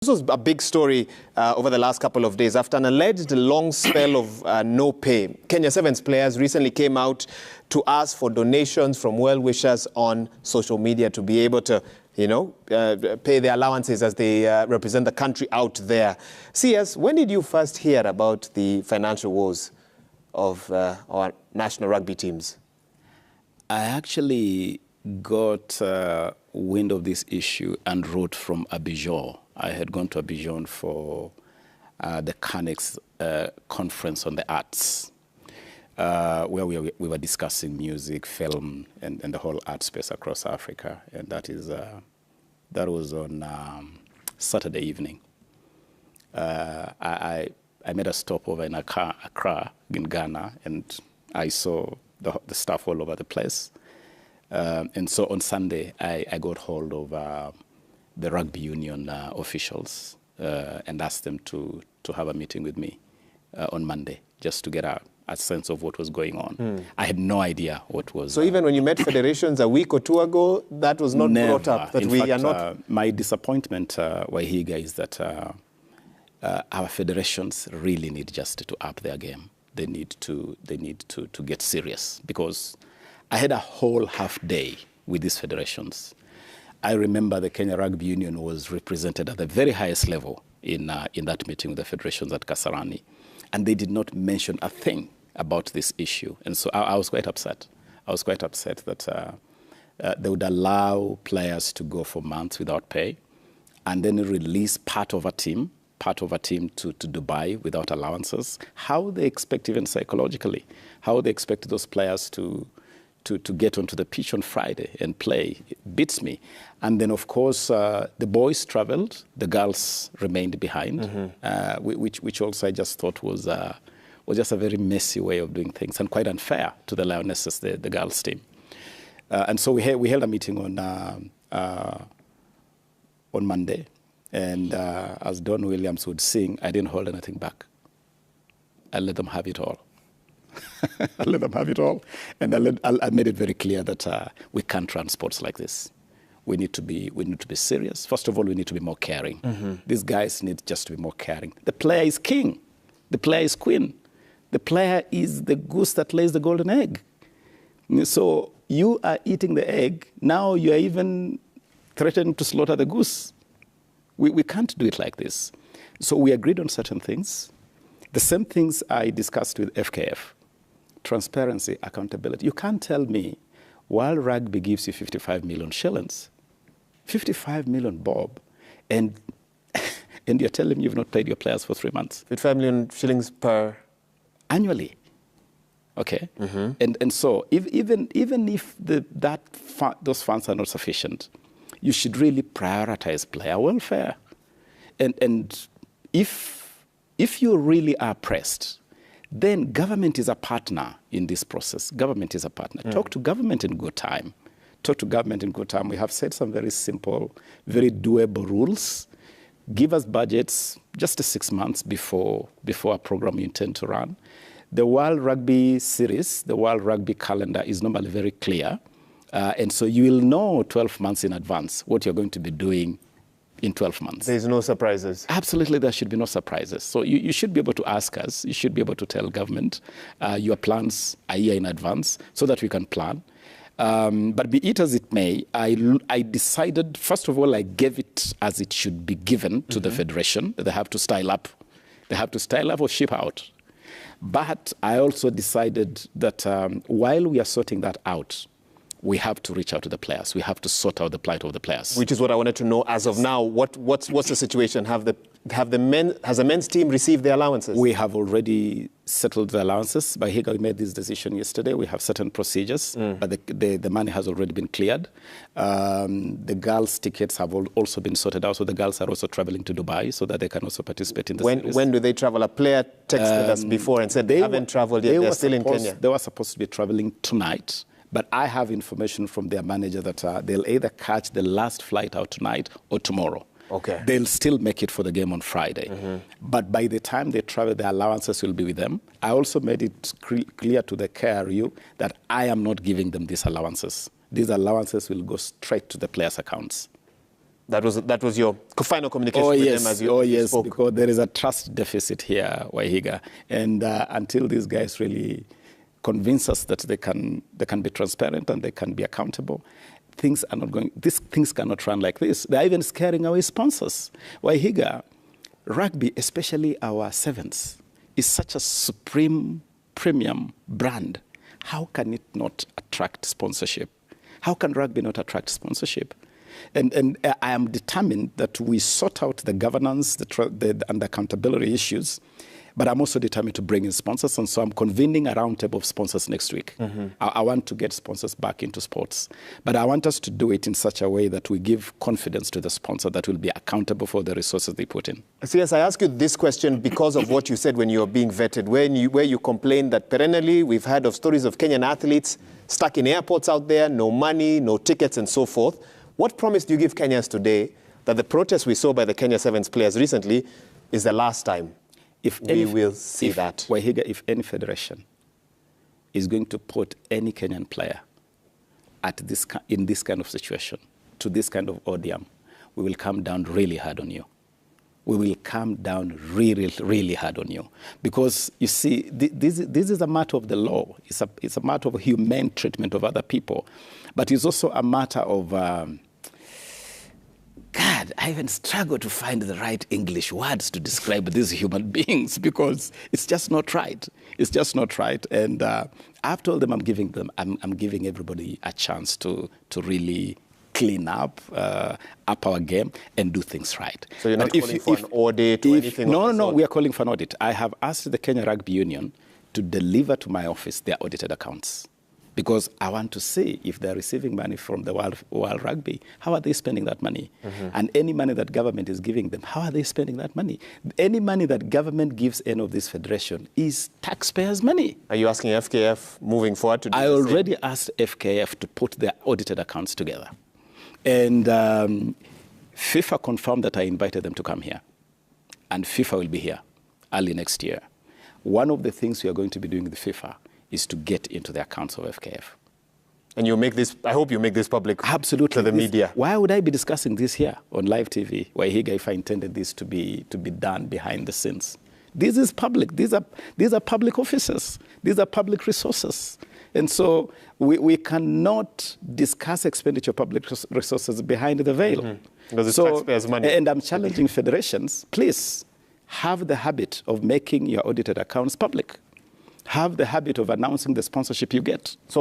This was a big story over the last couple of days. After an alleged long spell of no pay, Kenya Sevens players recently came out to ask for donations from well-wishers on social media to be able to, pay their allowances as they represent the country out there. CS, when did you first hear about the financial woes of our national rugby teams? I actually got wind of this issue en route from Abidjan. I had gone to Abidjan for the CANEX conference on the arts, where we were discussing music, film, and the whole art space across Africa. And that was on Saturday evening. I made a stopover in Accra, in Ghana, and I saw the stuff all over the place. And so on Sunday, I got hold of the rugby union officials and asked them to have a meeting with me on Monday, just to get a sense of what was going on. I had no idea what was... So even when you met federations a week or two ago, that was not brought up? That In fact, my disappointment, Wahiga, is that our federations really need just to up their game. They need to get serious, because I had a whole half day with these federations. I remember the Kenya Rugby Union was represented at the very highest level in that meeting with the federations at Kasarani, and they did not mention a thing about this issue. And so I was quite upset. I was quite upset that they would allow players to go for months without pay, and then release part of a team to Dubai without allowances. How they expect, even psychologically, how they expect those players to get onto the pitch on Friday and play, it beats me. And then, of course, the boys traveled, the girls remained behind, which also I just thought was just a very messy way of doing things and quite unfair to the Lionesses, the girls' team. And so we held a meeting on Monday, and as Don Williams would sing, I didn't hold anything back. I let them have it all. I let them have it all. And I made it very clear that we can't run sports like this. We need to be serious. First of all, we need to be more caring. These guys need just to be more caring. The player is king. The player is queen. The player is the goose that lays the golden egg. So you are eating the egg. Now you are even threatening to slaughter the goose. We can't do it like this. So we agreed on certain things. The same things I discussed with FKF. Transparency, accountability. You can't tell me World Rugby gives you 55 million shillings, 55 million bob, and you're telling me you've not paid your players for 3 months. 55 million shillings per... Annually. Okay? And so even if those funds are not sufficient, you should really prioritize player welfare. And if you really are pressed, then government is a partner in this process. Government is a partner. Talk to government in good time. Talk to government in good time. We have set some very simple, very doable rules. Give us budgets just 6 months before a program you intend to run. The World Rugby series, the World Rugby calendar is normally very clear. And so you will know 12 months in advance what you're going to be doing in 12 months. There's no surprises. Absolutely, there should be no surprises. So you should be able to ask us, you should be able to tell government your plans a year in advance so that we can plan. But be it as it may, I decided, first of all, I gave it as it should be given to the federation. They have to style up. They have to style up or ship out. But I also decided that while we are sorting that out, we have to reach out to the players. We have to sort out the plight of the players. Which is what I wanted to know as of now. What's the situation? Has the men's team received their allowances? We have already settled the allowances. By Higa, we made this decision yesterday. We have certain procedures, but the money has already been cleared. The girls' tickets have also been sorted out, so the girls are also traveling to Dubai so that they can also participate in the series. When do they travel? A player texted us before and said they haven't traveled yet. They're still in Kenya. They were supposed to be traveling tonight. But I have information from their manager that they'll either catch the last flight out tonight or tomorrow. Okay. They'll still make it for the game on Friday. But by the time they travel, their allowances will be with them. I also made it clear to the KRU that I am not giving them these allowances. These allowances will go straight to the players' accounts. That was your final communication with them as you spoke? Because there is a trust deficit here, Wahiga. And until these guys really convince us that they can be transparent and they can be accountable, things are not going, these things cannot run like this. They're even scaring away sponsors. Wahiga, rugby, especially our sevens, is such a supreme premium brand. How can it not attract sponsorship? How can rugby not attract sponsorship? And I am determined that we sort out the governance and the accountability issues, but I'm also determined to bring in sponsors, and so I'm convening a roundtable of sponsors next week. Mm-hmm. I want to get sponsors back into sports, but I want us to do it in such a way that we give confidence to the sponsor that will be accountable for the resources they put in. So yes, I ask you this question because of what you said when you were being vetted, where you complained that perennially we've heard of stories of Kenyan athletes stuck in airports out there, no money, no tickets, and so forth. What promise do you give Kenyans today that the protest we saw by the Kenya Sevens players recently is the last time we will see that? Wahiga, if any federation is going to put any Kenyan player in this kind of situation, to this kind of odium, we will come down really hard on you. We will come down really, really hard on you. Because, you see, this is a matter of the law. It's a matter of humane treatment of other people. But it's also a matter of... God, I even struggle to find the right English words to describe these human beings because it's just not right. It's just not right. And I've told them I'm giving everybody a chance to really clean up our game and do things right. So you're not calling for an audit or anything? No, we are calling for an audit. I have asked the Kenya Rugby Union to deliver to my office their audited accounts, because I want to see if they're receiving money from the World Rugby, how are they spending that money? Mm-hmm. And any money that government is giving them, how are they spending that money? Any money that government gives any of this federation is taxpayers' money. Are you asking FKF moving forward to do I already asked FKF to put their audited accounts together. And FIFA confirmed that I invited them to come here. And FIFA will be here early next year. One of the things we are going to be doing with FIFA is to get into the accounts of FKF. And you make this, I hope you make this public absolutely to the media. Why would I be discussing this here on live TV, Wahiga, if I intended this to be done behind the scenes? This is public. These are public offices. These are public resources. And so we cannot discuss expenditure of public resources behind the veil. Mm-hmm. Because it's taxpayers' money. And I'm challenging federations, please have the habit of making your audited accounts public. Have the habit of announcing the sponsorship you get.